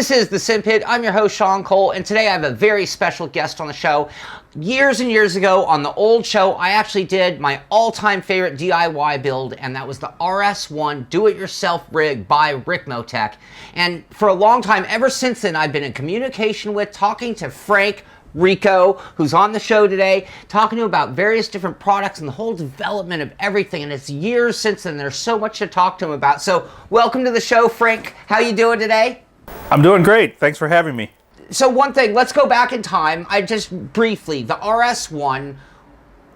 This is the Simpit. I'm your host, Sean Cole, and today I have a very special guest on the show. Years and years ago on the old show, I actually did my all-time favorite DIY build, and that was the RS1 Do It Yourself rig by Ricmotech. And for a long time, ever since then, I've been in communication with, talking to Frank, Rico, who's on the show today, talking to him about various different products and the whole development of everything. And it's years since then. There's so much to talk to him about. So welcome to the show, Frank. How you doing today? I'm doing great. Thanks for having me. So one thing, let's go back in time. I just briefly, the RS1,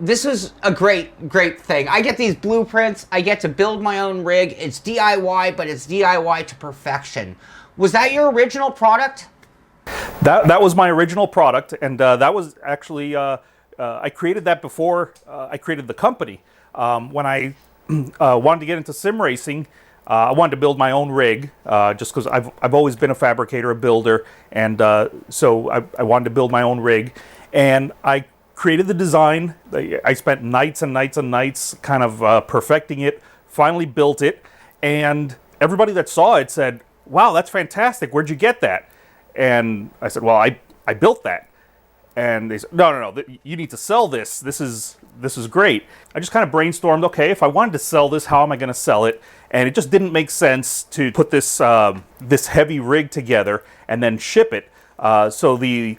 this was a great thing. I get these blueprints. I get to build my own rig. It's DIY, but it's DIY to perfection. Was that your original product? That was my original product, and that was actually, I created that before I created the company. When I wanted to get into sim racing, I wanted to build my own rig, just because I've always been a fabricator, a builder, and so I wanted to build my own rig. And I created the design. I spent nights and nights and nights kind of perfecting it, finally built it, and everybody that saw it said, "Wow, that's fantastic. Where'd you get that?" And I said, "Well, I built that." And they said, no, you need to sell this. This is great. I just kind of brainstormed, okay, if I wanted to sell this, how am I going to sell it? And it just didn't make sense to put this this heavy rig together and then ship it. So the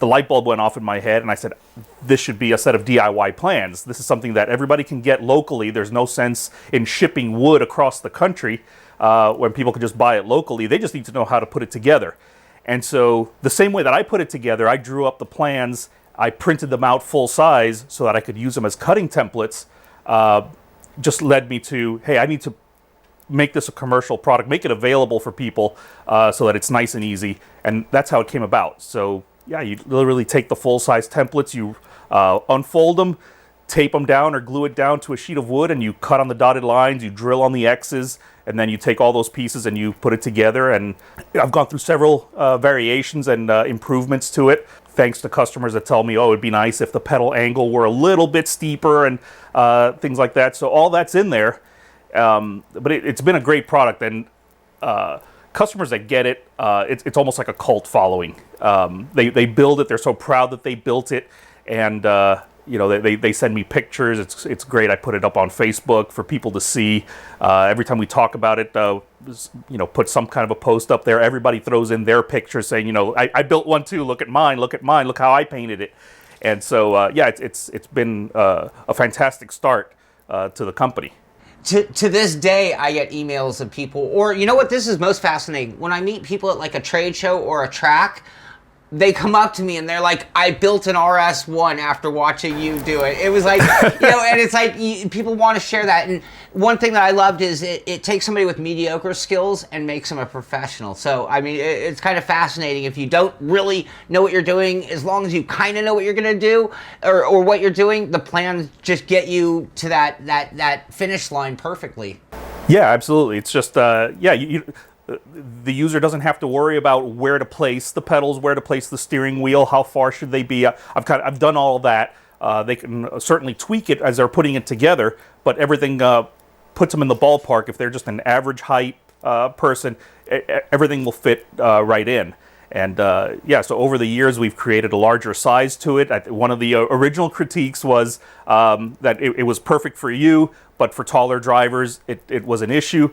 light bulb went off in my head, and I said, this should be a set of DIY plans. This is something that everybody can get locally. There's no sense in shipping wood across the country when people can just buy it locally. They just need to know how to put it together. And so the same way that I put it together, I drew up the plans, I printed them out full size so that I could use them as cutting templates, just led me to, hey, I need to make this a commercial product, make it available for people so that it's nice and easy. And that's how it came about. So yeah, you literally take the full size templates, you unfold them, tape them down or glue it down to a sheet of wood, and you cut on the dotted lines, you drill on the X's, and then you take all those pieces and you put it together. And I've gone through several variations and improvements to it, thanks to customers that tell me, oh, it'd be nice if the pedal angle were a little bit steeper and things like that. So all that's in there. But it's been a great product, and customers that get it, it's almost like a cult following. They build it, they're so proud that they built it, and you know, they send me pictures. It's great. I put it up on Facebook for people to see. Every time we talk about it, you know, put some kind of a post up there. Everybody throws in their picture saying, you know, I built one too. Look at mine. Look at mine. Look how I painted it. And so yeah, it's been a fantastic start to the company. To this day, I get emails of people, or you know what, this is most fascinating. When I meet people at like a trade show or a track, they come up to me and they're like, I built an RS1 after watching you do it. It was like, you know, and it's like, people want to share that. And one thing that I loved is it takes somebody with mediocre skills and makes them a professional. So, I mean, it's kind of fascinating. If you don't really know what you're doing, as long as you kind of know what you're going to do or what you're doing, the plans just get you to that finish line perfectly. Yeah, absolutely. It's just, yeah, the user doesn't have to worry about where to place the pedals, where to place the steering wheel, how far should they be. I've done all of that. They can certainly tweak it as they're putting it together, but everything puts them in the ballpark. If they're just an average height person, everything will fit right in. And yeah, so over the years we've created a larger size to it. One of the original critiques was that it was perfect for you, but for taller drivers it was an issue.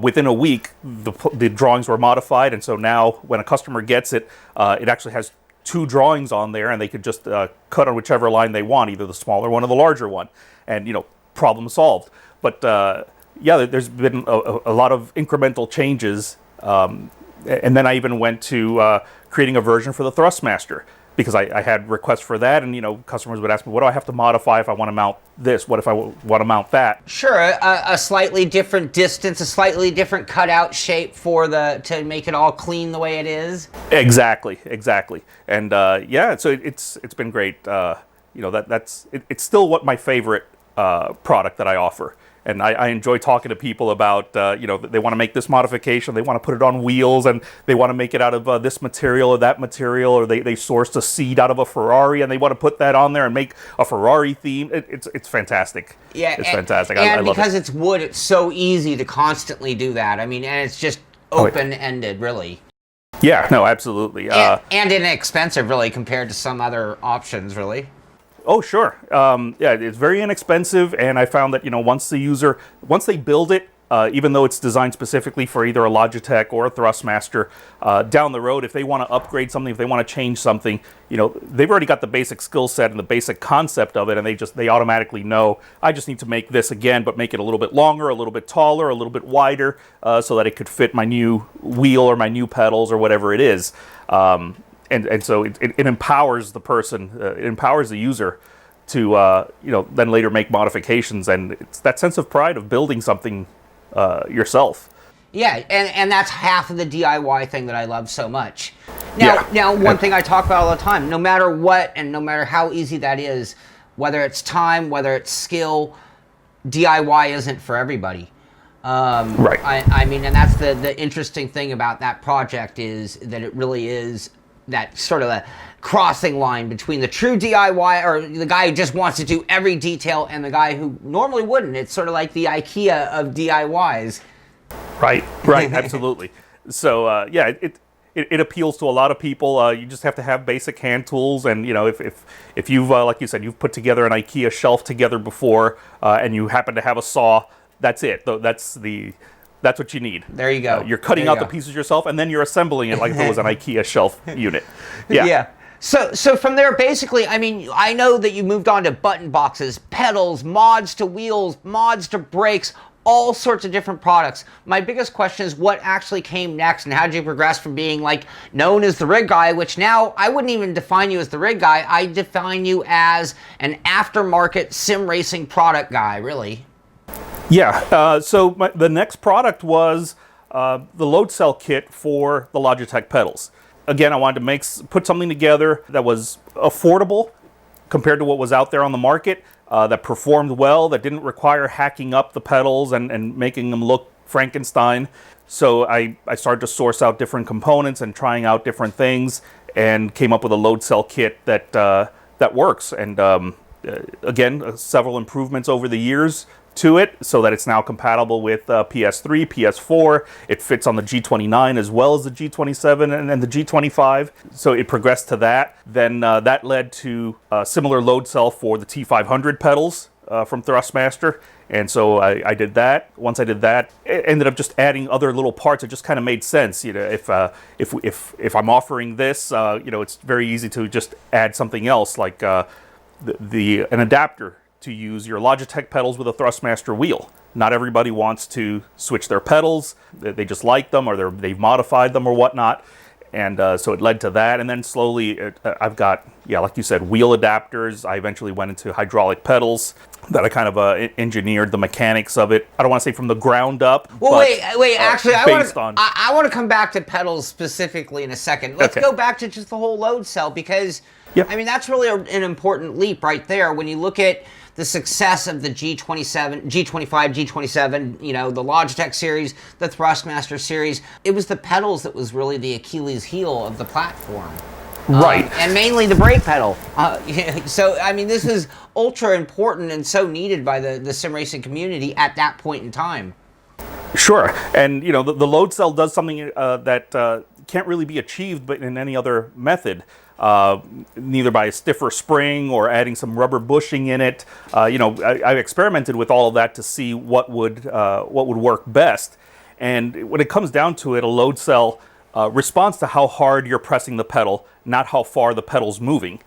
Within a week the drawings were modified, and so now when a customer gets it, it actually has two drawings on there, and they could just cut on whichever line they want, either the smaller one or the larger one, and you know, problem solved. But yeah, there's been a lot of incremental changes. And then I even went to creating a version for the Thrustmaster, because I had requests for that, and you know, customers would ask me, what do I have to modify if I want to mount this? What if I want to mount that? Sure, a slightly different distance, a slightly different cutout shape to make it all clean the way it is. Exactly. And yeah, so it's been great. You know, it's still my favorite product that I offer. And I enjoy talking to people about, you know, they want to make this modification, they want to put it on wheels, and they want to make it out of this material or that material, or they sourced a seat out of a Ferrari and they want to put that on there and make a Ferrari theme. It's fantastic. Yeah, it's fantastic. And I love because it. it's wood, it's so easy to constantly do that. I mean, and it's just open-ended, really. Yeah, no, absolutely. And inexpensive, really, compared to some other options, really. Oh, sure. Yeah, it's very inexpensive, and I found that, once they build it, even though it's designed specifically for either a Logitech or a Thrustmaster, down the road, if they want to upgrade something, if they want to change something, they've already got the basic skill set and the basic concept of it, and they automatically know, I just need to make this again, but make it a little bit longer, a little bit taller, a little bit wider, so that it could fit my new wheel or my new pedals or whatever it is. And so it empowers the person, it empowers the user to, then later make modifications, and it's that sense of pride of building something yourself. Yeah, and that's half of the DIY thing that I love so much. Now, one thing I talk about all the time, no matter what and no matter how easy that is, whether it's time, whether it's skill, DIY isn't for everybody. Right. I mean, and that's the interesting thing about that project is that it really is that sort of a crossing line between the true DIY, or the guy who just wants to do every detail, and the guy who normally wouldn't. It's sort of like the IKEA of DIYs. Right, absolutely. So, yeah, it appeals to a lot of people. You just have to have basic hand tools, and, if you've, like you said, you've put together an IKEA shelf together before, and you happen to have a saw, that's it. That's what you need. There you go. You're cutting out the pieces yourself, and then you're assembling it like if it was an IKEA shelf unit. Yeah. Yeah. So from there, basically, I mean, I know that you moved on to button boxes, pedals, mods to wheels, mods to brakes, all sorts of different products. My biggest question is what actually came next, and how did you progress from being like known as the rig guy, which now I wouldn't even define you as the rig guy. I define you as an aftermarket sim racing product guy, really. Yeah, so the next product was the load cell kit for the Logitech pedals. Again, I wanted to put something together that was affordable compared to what was out there on the market, that performed well, that didn't require hacking up the pedals and making them look Frankenstein. So I started to source out different components and trying out different things, and came up with a load cell kit that works. And again, several improvements over the years to it, so that it's now compatible with PS3, PS4. It fits on the G29 as well as the G27 and then the G25. So it progressed to that. Then that led to a similar load cell for the T500 pedals from Thrustmaster. And so I did that. Once I did that, it ended up just adding other little parts. It just kind of made sense. If I'm offering this, it's very easy to just add something else, like an adapter to use your Logitech pedals with a Thrustmaster wheel. Not everybody wants to switch their pedals. They just like them, or they've modified them or whatnot. And so it led to that. And then slowly I've got, like you said, wheel adapters. I eventually went into hydraulic pedals that I kind of engineered the mechanics of it. I don't want to say from the ground up. Well, wait. Actually, I want to come back to pedals specifically in a second. Let's go back to just the whole load cell, because I mean, that's really an important leap right there. When you look at the success of the G27, G25, G27, the Logitech series, the Thrustmaster series, it was the pedals that was really the Achilles heel of the platform. Right. And mainly the brake pedal. So, I mean, this is ultra important and so needed by the sim racing community at that point in time. Sure. And, the load cell does something that can't really be achieved but in any other method. Neither by a stiffer spring or adding some rubber bushing in it. I experimented with all of that to see what would work best. And when it comes down to it, a load cell responds to how hard you're pressing the pedal, not how far the pedal's moving.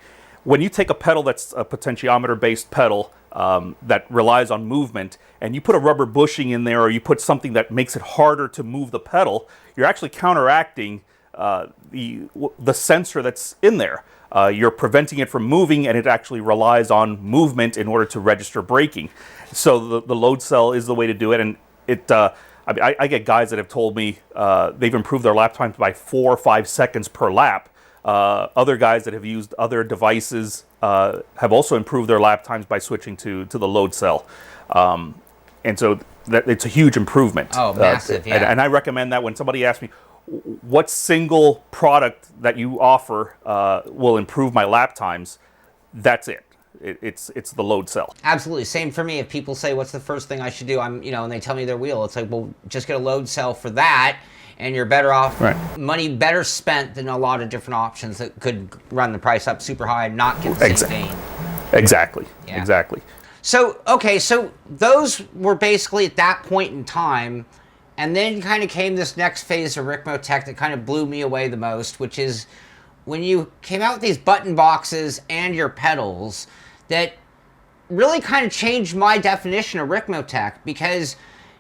When you take a pedal that's a potentiometer-based pedal that relies on movement, and you put a rubber bushing in there, or you put something that makes it harder to move the pedal, you're actually counteracting the sensor that's in there. You're preventing it from moving, and it actually relies on movement in order to register braking. So the load cell is the way to do it, and I get guys that have told me they've improved their lap times by 4 or 5 seconds per lap. Other guys that have used other devices have also improved their lap times by switching to the load cell. And so it's a huge improvement. Oh, massive, yeah. And I recommend that when somebody asks me, what single product that you offer will improve my lap times, that's it. It's the load cell. Absolutely. Same for me. If people say, what's the first thing I should do? And they tell me their wheel. It's like, well, just get a load cell for that. and you're better off, Right. money better spent than a lot of different options that could run the price up super high and not get the same gain. Exactly. Yeah. Exactly. So, okay, so those were basically at that point in time, and then kind of came this next phase of Ricmotech that kind of blew me away the most, which is when you came out with these button boxes and your pedals that really kind of changed my definition of Ricmotech, because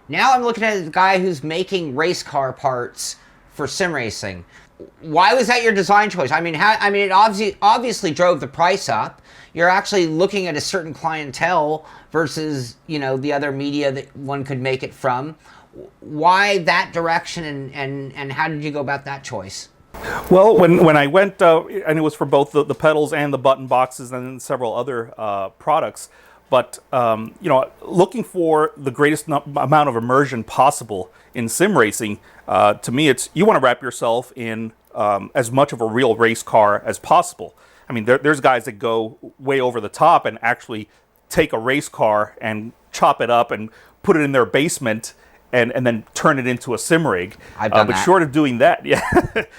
now I'm looking at a guy who's making race car parts for sim racing. Why was that your design choice? I mean, it obviously drove the price up. You're actually looking at a certain clientele versus, you know, the other media that one could make it from. Why that direction, and how did you go about that choice? Well, when I went, and it was for both the pedals and the button boxes and then several other products, but you know, looking for the greatest amount of immersion possible in sim racing, to me, it's you want to wrap yourself in as much of a real race car as possible. I mean, there's guys that go way over the top and actually take a race car and chop it up and put it in their basement and then turn it into a sim rig. I've done that. Short of doing that,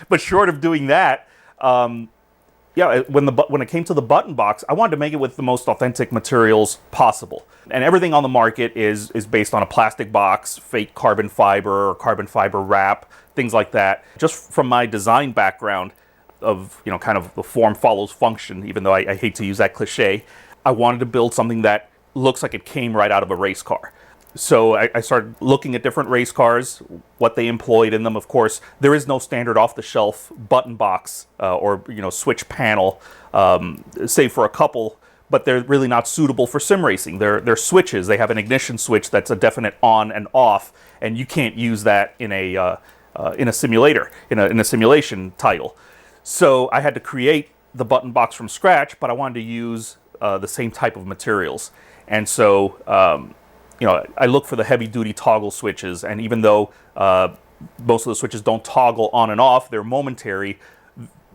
but short of doing that, yeah, when it came to the button box, I wanted to make it with the most authentic materials possible. And everything on the market is based on a plastic box, fake carbon fiber or carbon fiber wrap, things like that. Just from my design background of, you know, kind of the form follows function, even though I hate to use that cliche, I wanted to build something that looks like it came right out of a race car. So I started looking at different race cars, what they employed in them. Of course, there is no standard off-the-shelf button box or, you know, switch panel, save for a couple, but they're really not suitable for sim racing. They're switches. They have an ignition switch that's a definite on and off, and you can't use that in a simulator, in a simulation title. So I had to create the button box from scratch, but I wanted to use the same type of materials, and so. You know, I look for the heavy-duty toggle switches, and even though most of the switches don't toggle on and off, they're momentary,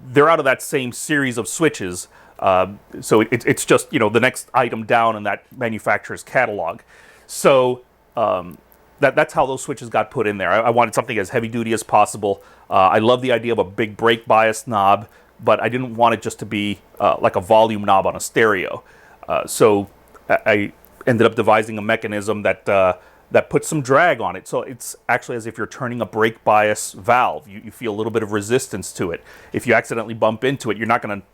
they're out of that same series of switches. So it's just, you know, the next item down in that manufacturer's catalog. So that's how those switches got put in there. I wanted something as heavy-duty as possible. I love the idea of a big brake bias knob, but I didn't want it just to be like a volume knob on a stereo. So I ended up devising a mechanism that puts some drag on it. So it's actually as if you're turning a brake bias valve. You feel a little bit of resistance to it. If you accidentally bump into it, you're not going to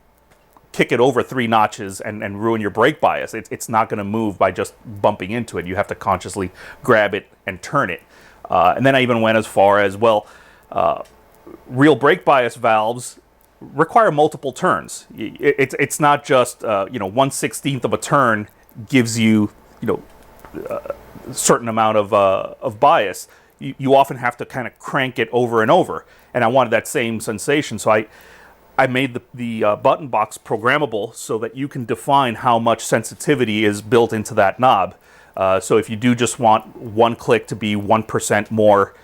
kick it over 3 notches and ruin your brake bias. It's not going to move by just bumping into it. You have to consciously grab it and turn it. And then I even went as far as, well, real brake bias valves require multiple turns. It's not just, you know, 1/16 of a turn gives you, you know, a certain amount of bias. You often have to kind of crank it over and over, and I wanted that same sensation. So I made the button box programmable so that you can define how much sensitivity is built into that knob. So if you do just want one click to be 1% more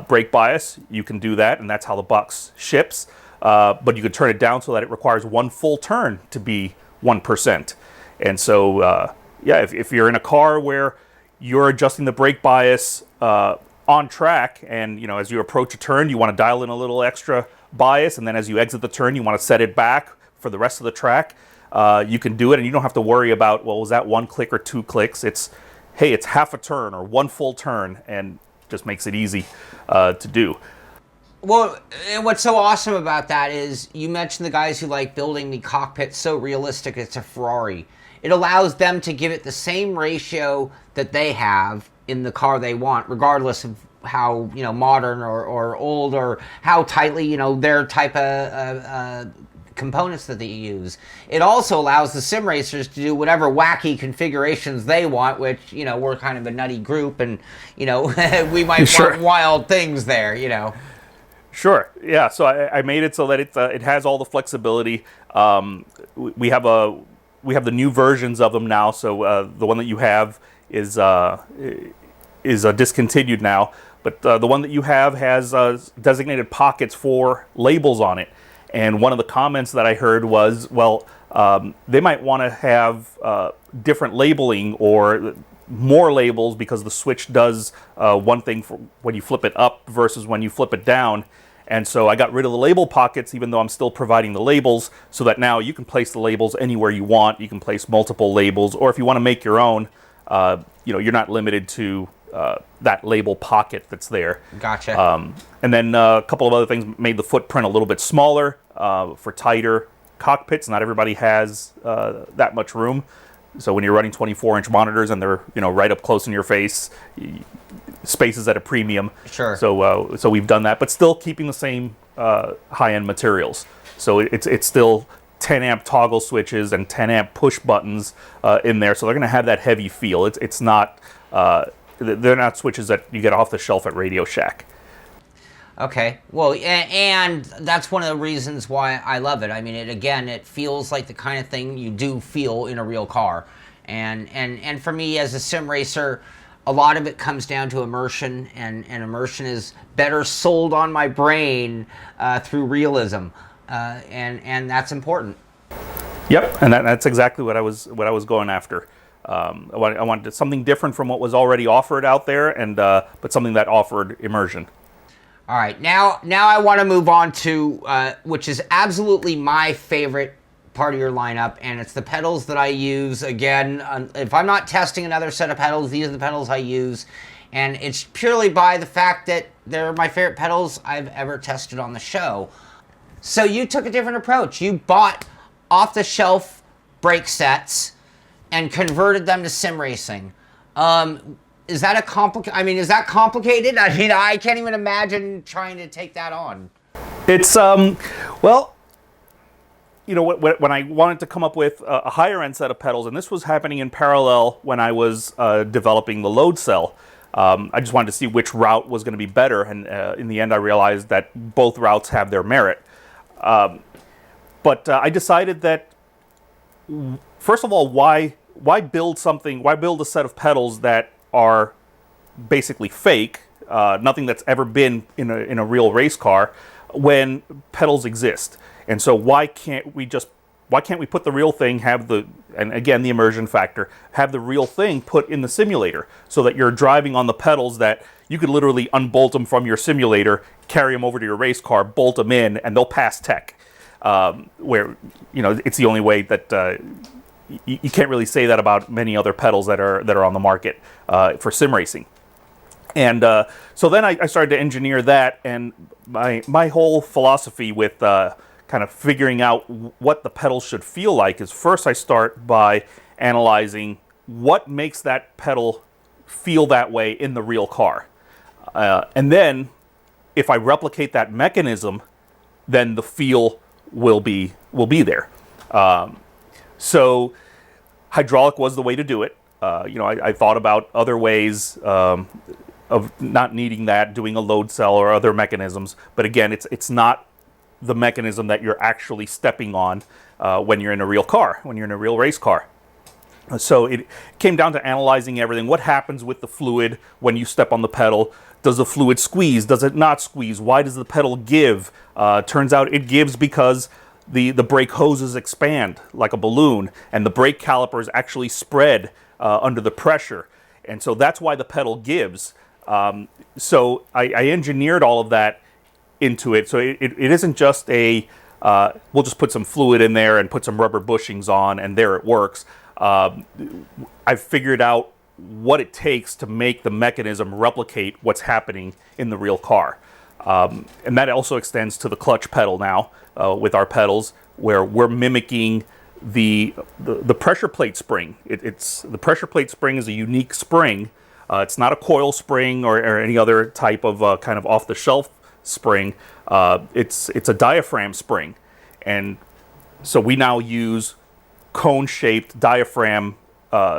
brake bias, you can do that, and that's how the box ships. But you can turn it down so that it requires 1 full turn to be 1%. And so, yeah, if you're in a car where you're adjusting the brake bias on track, and, you know, as you approach a turn, you want to dial in a little extra bias, and then as you exit the turn, you want to set it back for the rest of the track, you can do it, and you don't have to worry about, well, was that 1 click or 2 clicks? It's, hey, it's half a turn or 1 full turn, and just makes it easy to do. Well, and what's so awesome about that is you mentioned the guys who like building the cockpit so realistic it's a Ferrari. It allows them to give it the same ratio that they have in the car they want, regardless of how, you know, modern or old or how tightly, you know, their type of components that they use. It also allows the sim racers to do whatever wacky configurations they want, which, you know, we're kind of a nutty group, and, you know, we might want wild things there, you know. Sure. Yeah. So I made it so that it has all the flexibility. We have the new versions of them now. So the one that you have is discontinued now. But the one that you have has designated pockets for labels on it. And one of the comments that I heard was, well, they might want to have different labeling, or more labels because the switch does one thing for when you flip it up versus when you flip it down. And so I got rid of the label pockets, even though I'm still providing the labels, so that now you can place the labels anywhere you want. You can place multiple labels, or if you want to make your own, you're not limited to that label pocket that's there. Gotcha. And then a couple of other things made the footprint a little bit smaller for tighter cockpits. Not everybody has that much room. So when you're running 24-inch monitors and they're right up close in your face, space is at a premium. Sure. So we've done that, but still keeping the same high-end materials. So it's still 10 amp toggle switches and 10 amp push buttons in there. So they're going to have that heavy feel. It's not they're not switches that you get off the shelf at Radio Shack. Okay, well, and that's one of the reasons why I love it. I mean, it feels like the kind of thing you do feel in a real car. And for me as a sim racer, a lot of it comes down to immersion, and immersion is better sold on my brain through realism, and that's important. Yep, and that's exactly what I was going after. I wanted something different from what was already offered out there, and but something that offered immersion. All right, now I want to move on to which is absolutely my favorite part of your lineup, and it's the pedals that I use. Again, if I'm not testing another set of pedals, these are the pedals I use, and it's purely by the fact that they're my favorite pedals I've ever tested on the show. So you took a different approach. You bought off-the-shelf brake sets and converted them to sim racing. Is that is that complicated? I mean, I can't even imagine trying to take that on. It's well, when I wanted to come up with a higher end set of pedals, and this was happening in parallel when I was developing the load cell. I just wanted to see which route was going to be better, and in the end, I realized that both routes have their merit. But I decided that, first of all, why build something? Why build a set of pedals that are basically fake, nothing that's ever been in a real race car, when pedals exist? And so why can't we put the real thing, and again the immersion factor, have the real thing put in the simulator, so that you're driving on the pedals that you could literally unbolt them from your simulator, carry them over to your race car, bolt them in, and they'll pass tech. Where it's the only way that you can't really say that about many other pedals that are on the market for sim racing. And so then I started to engineer that, and my whole philosophy with kind of figuring out what the pedals should feel like is, first I start by analyzing what makes that pedal feel that way in the real car. And then if I replicate that mechanism, then the feel will be there. So hydraulic was the way to do it. I thought about other ways of not needing that, doing a load cell or other mechanisms. But again, it's not the mechanism that you're actually stepping on when you're in a real car, when you're in a real race car. So it came down to analyzing everything. What happens with the fluid when you step on the pedal? Does the fluid squeeze? Does it not squeeze? Why does the pedal give? Turns out it gives because the brake hoses expand like a balloon, and the brake calipers actually spread under the pressure. And so that's why the pedal gives. So I engineered all of that into it. So it isn't just we'll just put some fluid in there and put some rubber bushings on, and there it works. I've figured out what it takes to make the mechanism replicate what's happening in the real car. And that also extends to the clutch pedal now with our pedals, where we're mimicking the pressure plate spring. The pressure plate spring is a unique spring. It's not a coil spring or any other type of kind of off-the-shelf spring. It's a diaphragm spring. And so we now use cone-shaped diaphragm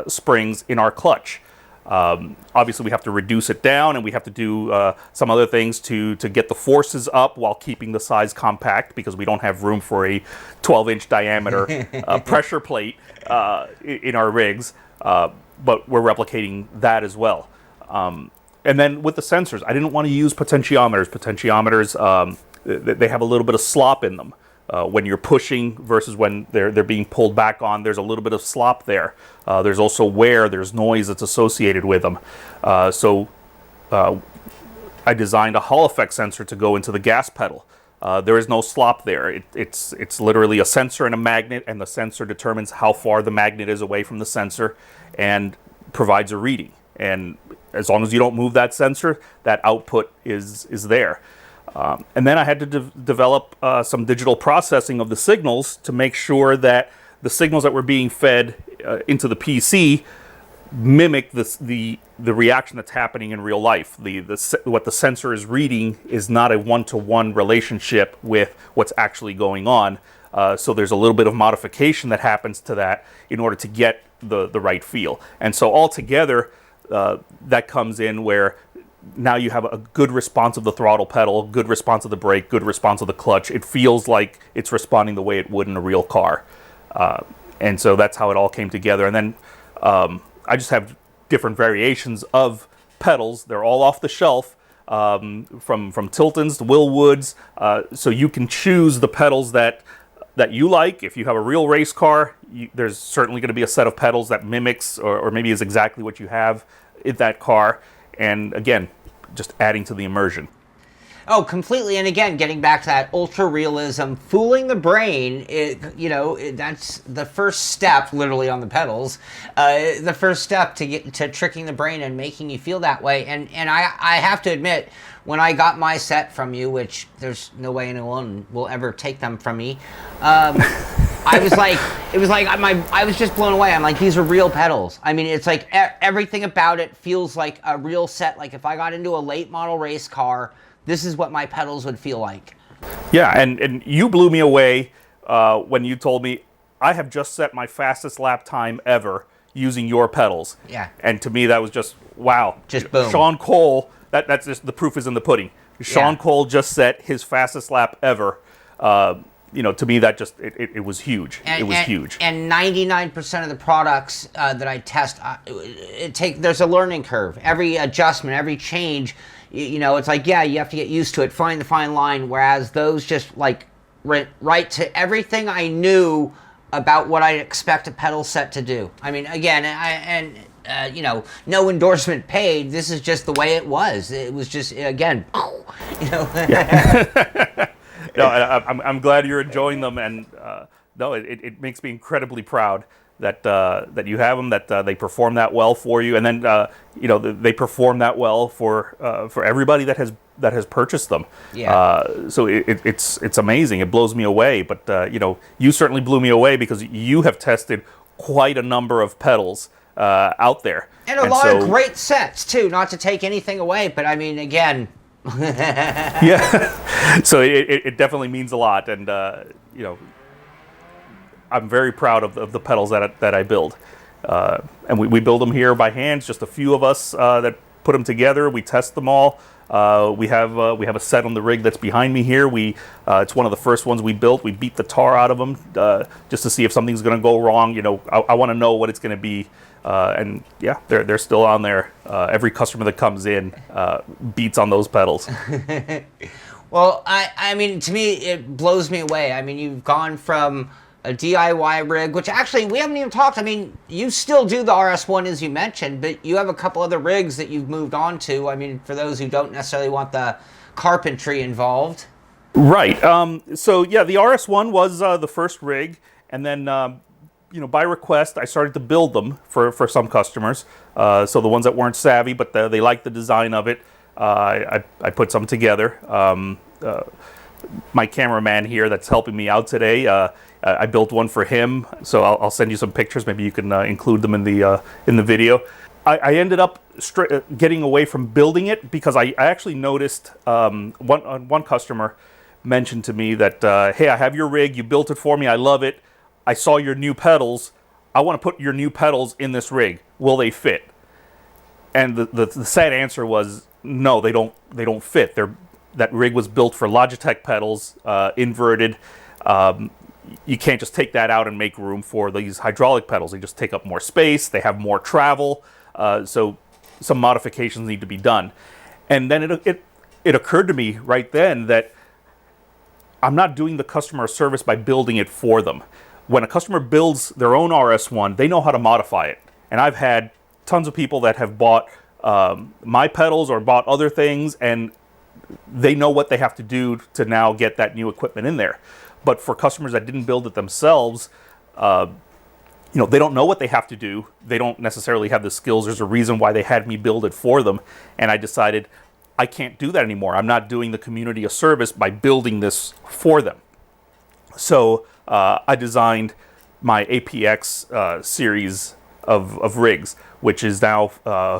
springs in our clutch. Obviously, we have to reduce it down, and we have to do some other things to get the forces up while keeping the size compact, because we don't have room for a 12-inch diameter pressure plate in our rigs. But we're replicating that as well. And then with the sensors, I didn't want to use potentiometers. Potentiometers, they have a little bit of slop in them. when you're pushing versus when they're being pulled back on. There's a little bit of slop there. There's also wear. There's noise that's associated with them. I designed a Hall effect sensor to go into the gas pedal. There is no slop there. It's literally a sensor and a magnet, and the sensor determines how far the magnet is away from the sensor and provides a reading. And as long as you don't move that sensor, that output is there. And then I had to develop some digital processing of the signals to make sure that the signals that were being fed into the PC mimic the reaction that's happening in real life. What the sensor is reading is not a one-to-one relationship with what's actually going on. So there's a little bit of modification that happens to that in order to get the right feel. And so altogether, that comes in where now you have a good response of the throttle pedal, good response of the brake, good response of the clutch. It feels like it's responding the way it would in a real car. And so that's how it all came together. And then I just have different variations of pedals. They're all off the shelf, from Tilton's to Willwood's. So you can choose the pedals that you like. If you have a real race car, there's certainly going to be a set of pedals that mimics or maybe is exactly what you have in that car. And again, just adding to the immersion. Oh, completely. And again, getting back to that ultra realism, fooling the brain, that's the first step, literally on the pedals, the first step to get to tricking the brain and making you feel that way. And I have to admit, when I got my set from you, which there's no way anyone will ever take them from me, I was just blown away. I'm like, these are real pedals. I mean, it's like everything about it feels like a real set. Like if I got into a late model race car, this is what my pedals would feel like. Yeah, and you blew me away when you told me, I have just set my fastest lap time ever using your pedals. Yeah. And to me, that was just, wow. Just boom. Sean Cole, that's just, the proof is in the pudding. Sean Cole just set his fastest lap ever. To me, that just, it was huge. It was huge. And 99% of the products that I test, there's a learning curve. Every adjustment, every change, it's like, yeah, you have to get used to it, find the fine line, whereas those just like right to everything I knew about what I expect a pedal set to do. I mean, again, no endorsement paid. This is just the way it was. It was just, again, Yeah. No, I'm glad you're enjoying them, and it makes me incredibly proud that you have them, that they perform that well for you, and then they perform that well for everybody that has purchased them. Yeah. So it's amazing. It blows me away. But you certainly blew me away because you have tested quite a number of pedals out there, and a lot of great sets too. Not to take anything away, but I mean, again. Yeah. So it definitely means a lot, and I'm very proud of the pedals that I build, and we build them here by hand. Just a few of us that put them together. We test them all. We have a set on the rig that's behind me here. It's one of the first ones we built. We beat the tar out of them just to see if something's going to go wrong. I want to know what it's going to be. And yeah, they're still on there. Every customer that comes in beats on those pedals. Well, I mean, to me, it blows me away. I mean, you've gone from a DIY rig, which actually we haven't even talked. I mean, you still do the RS1 as you mentioned, but you have a couple other rigs that you've moved on to. I mean, for those who don't necessarily want the carpentry involved. Right. So yeah, the RS1 was the first rig, and then by request, I started to build them for some customers. So the ones that weren't savvy, but they liked the design of it, I put some together. My cameraman here that's helping me out today, I built one for him. So I'll send you some pictures. Maybe you can include them in the video. I ended up getting away from building it because I actually noticed one customer mentioned to me that, hey, I have your rig. You built it for me. I love it. I saw your new pedals. I want to put your new pedals in this rig. Will they fit? And the sad answer was no. They don't fit. That rig was built for Logitech pedals, inverted. You can't just take that out and make room for these hydraulic pedals. They just take up more space. They have more travel. So some modifications need to be done. And then it occurred to me right then that I'm not doing the customer service by building it for them. When a customer builds their own RS1, they know how to modify it. And I've had tons of people that have bought my pedals or bought other things, and they know what they have to do to now get that new equipment in there. But for customers that didn't build it themselves, they don't know what they have to do. They don't necessarily have the skills. There's a reason why they had me build it for them. And I decided I can't do that anymore. I'm not doing the community a service by building this for them. So I designed my APX series of rigs, which is now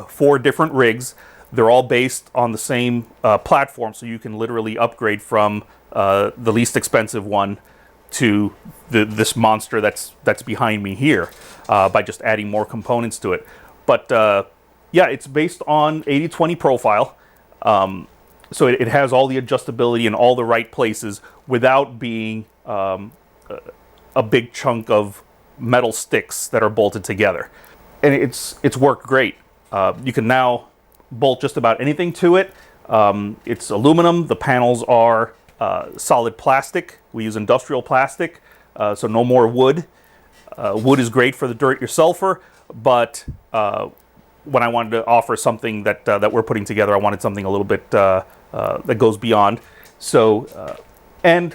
4 different rigs. They're all based on the same platform, so you can literally upgrade from the least expensive one to this monster that's behind me here by just adding more components to it. But yeah, it's based on 80/20 profile. So it has all the adjustability in all the right places without being a big chunk of metal sticks that are bolted together. And it's worked great. You can now bolt just about anything to it. It's aluminum. The panels are solid plastic. We use industrial plastic, so no more wood. Wood is great for the do-it-yourselfer, but when I wanted to offer something that we're putting together, I wanted something a little bit that goes beyond. So, and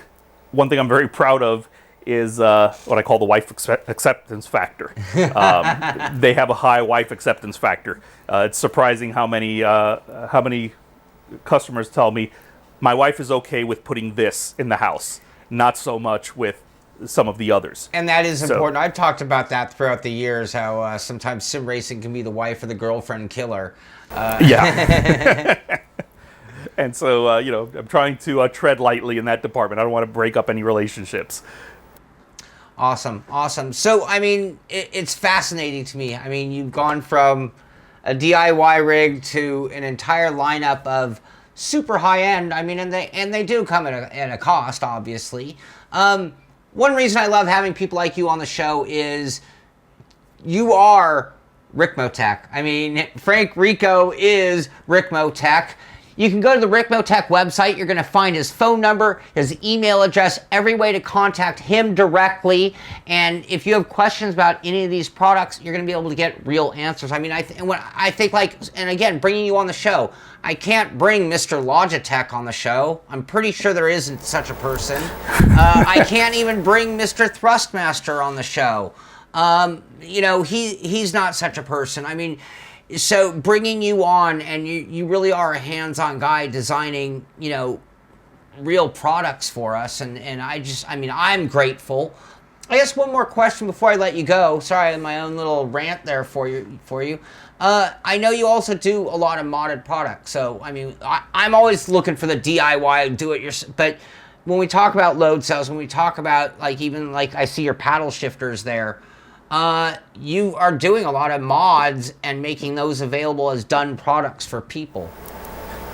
one thing I'm very proud of is what I call the wife acceptance factor. They have a high wife acceptance factor. It's surprising how many customers tell me, my wife is okay with putting this in the house, not so much with some of the others. And that is important. I've talked about that throughout the years, how sometimes sim racing can be the wife or the girlfriend killer. Yeah. And so, I'm trying to tread lightly in that department. I don't want to break up any relationships. Awesome. So, I mean, it's fascinating to me. I mean, you've gone from a DIY rig to an entire lineup of super high end. I mean, and they do come at a cost, obviously. One reason I love having people like you on the show is you are Ricmotech. I mean, Frank Rico is Ricmotech. You can go to the Ricmotech website. You're going to find his phone number, his email address, every way to contact him directly. And if you have questions about any of these products, you're going to be able to get real answers. I mean, I think like, and again, bringing you on the show, I can't bring Mr. Logitech on the show. I'm pretty sure there isn't such a person. I can't even bring Mr. Thrustmaster on the show. He's not such a person. I mean, so bringing you on, and you really are a hands-on guy designing, real products for us. And I'm grateful. I guess one more question before I let you go. Sorry, I had my own little rant there for you. I know you also do a lot of modded products. So, I mean, I'm always looking for the DIY, do it yourself. But when we talk about load cells, when we talk about even I see your paddle shifters there, you are doing a lot of mods and making those available as done products for people.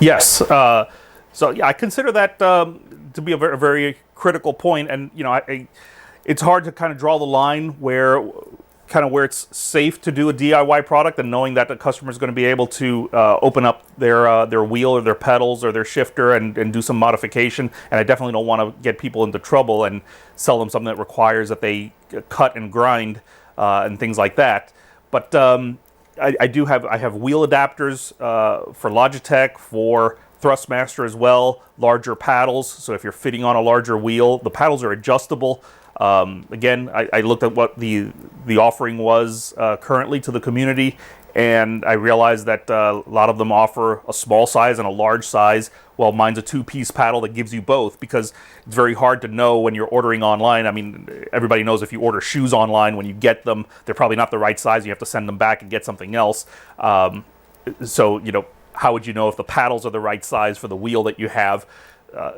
Yes. So yeah, I consider that to be a very, very critical point. And, it's hard to kind of draw the line where it's safe to do a DIY product and knowing that the customer is going to be able to open up their wheel or their pedals or their shifter and do some modification. And I definitely don't want to get people into trouble and sell them something that requires that they cut and grind and things like that. But I have wheel adapters for Logitech, for Thrustmaster as well, larger paddles. So if you're fitting on a larger wheel, the paddles are adjustable. Again, I looked at what the offering was currently to the community, and I realized that a lot of them offer a small size and a large size. Well, mine's a 2-piece paddle that gives you both, because it's very hard to know when you're ordering online. I mean, everybody knows if you order shoes online, when you get them, they're probably not the right size. You have to send them back and get something else. So, how would you know if the paddles are the right size for the wheel that you have?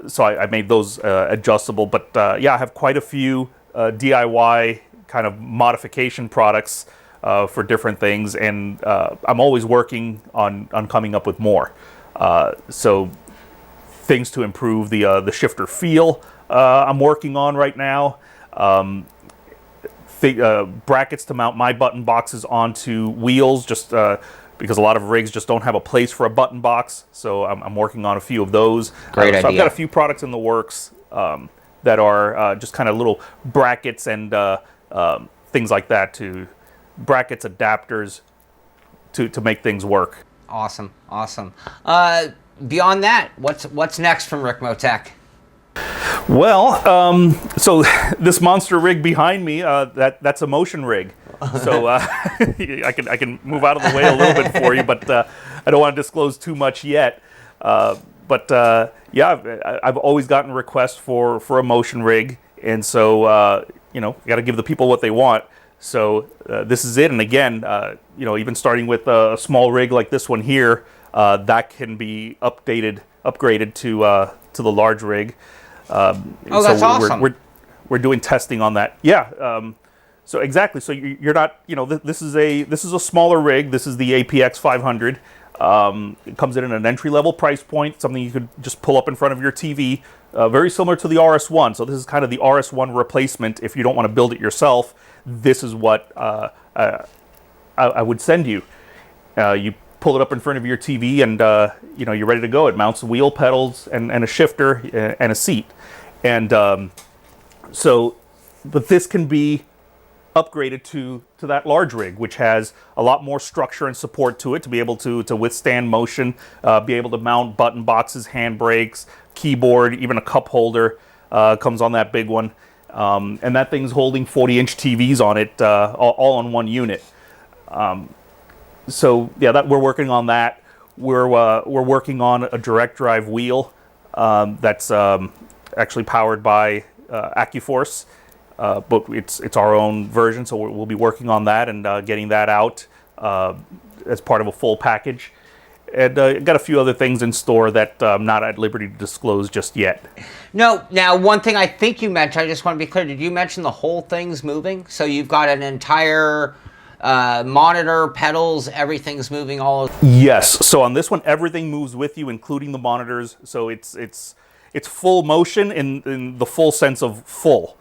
So I made those adjustable. But yeah, I have quite a few DIY kind of modification products for different things, and I'm always working on coming up with more. So things to improve the shifter feel I'm working on right now. Brackets to mount my button boxes onto wheels, just because a lot of rigs just don't have a place for a button box. So I'm working on a few of those. Great idea. So I've got a few products in the works. that are just kind of little brackets and things like that, to brackets, adapters to make things work. Awesome, awesome. Beyond that, what's next from Ricmotech? Well, so this monster rig behind me, that's a motion rig. So I can move out of the way a little bit for you, but I don't want to disclose too much yet. But yeah, I've always gotten requests for a motion rig, and so you know, got to give the people what they want. So this is it. And again, you know, even starting with a small rig like this one here, that can be upgraded to the large rig. Oh, that's awesome. We're doing testing on that. Yeah. So exactly. So you're not, you know, this is a smaller rig. This is the APX 500. It comes in at an entry-level price point, something you could just pull up in front of your TV, very similar to the RS1. So this is kind of the RS1 replacement. If you don't want to build it yourself, this is what I would send you. You pull it up in front of your TV, and you know, you're ready to go. It mounts wheel pedals and a shifter and a seat. And so, but this can be upgraded to that large rig, which has a lot more structure and support to it to be able to withstand motion, be able to mount button boxes, handbrakes, keyboard, even a cup holder comes on that big one. And that thing's holding 40-inch TVs on it, all on one unit. So yeah, that we're working on that. We're working on a direct drive wheel that's actually powered by AccuForce. But it's our own version, so we'll be working on that and getting that out as part of a full package. And got a few other things in store that I'm not at liberty to disclose just yet. No, now one thing I think you mentioned, I just want to be clear, did you mention the whole thing's moving? So you've got an entire monitor, pedals, everything's moving all over? Yes, so on this one, everything moves with you, including the monitors. So it's full motion in the full sense of full.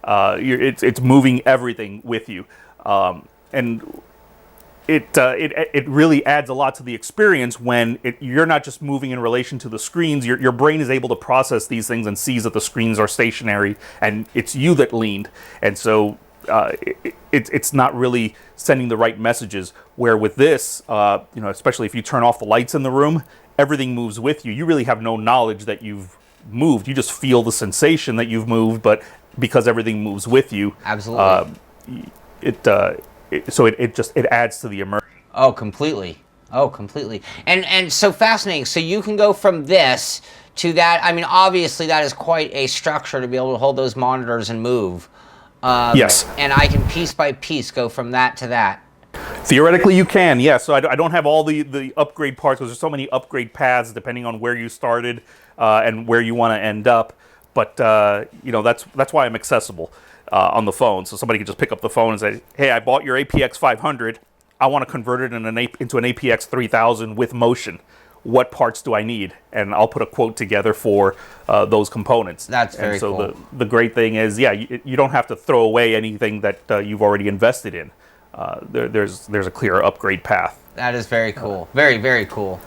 It's moving everything with you, and it really adds a lot to the experience when you're not just moving in relation to the screens. Your brain is able to process these things and sees that the screens are stationary, and it's you that leaned, and so it's not really sending the right messages. Where with this, you know, especially if you turn off the lights in the room, everything moves with you. You really have no knowledge that you've moved. You just feel the sensation that you've moved, but because everything moves with you, absolutely, it adds to the immersion. Oh, completely. Oh, completely. And so fascinating. So you can go from this to that. I mean, obviously, that is quite a structure to be able to hold those monitors and move. Yes. And I can piece by piece go from that to that. Theoretically, you can, yeah. So I don't have all the upgrade parts because there's so many upgrade paths depending on where you started and where you want to end up. But you know, that's why I'm accessible on the phone. So somebody can just pick up the phone and say, "Hey, I bought your APX 500. I want to convert it into an APX 3000 with motion. What parts do I need?" And I'll put a quote together for those components. That's very cool. And so the great thing is, yeah, you don't have to throw away anything that you've already invested in. There's a clear upgrade path. That is very cool. Very, very cool.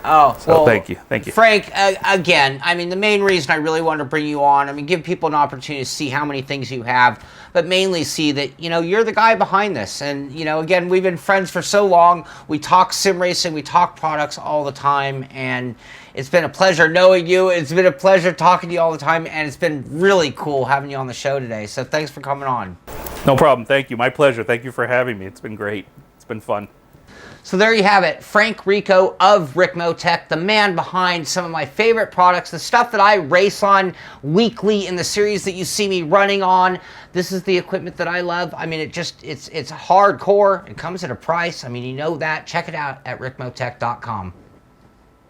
Oh, so well, thank you. Frank, again, I mean, the main reason I really wanted to bring you on, I mean, give people an opportunity to see how many things you have, but mainly see that, you know, you're the guy behind this. And, you know, again, we've been friends for so long. We talk sim racing, we talk products all the time, and it's been a pleasure knowing you. It's been a pleasure talking to you all the time, and it's been really cool having you on the show today. So thanks for coming on. No problem. Thank you. My pleasure. Thank you for having me. It's been great. It's been fun. So there you have it, Frank Rico of Ricmotech, the man behind some of my favorite products, the stuff that I race on weekly in the series that you see me running on. This is the equipment that I love. I mean, it's hardcore. It comes at a price. I mean, you know that. Check it out at ricmotech.com.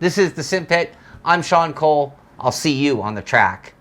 This is the Simpit. I'm Sean Cole. I'll see you on the track.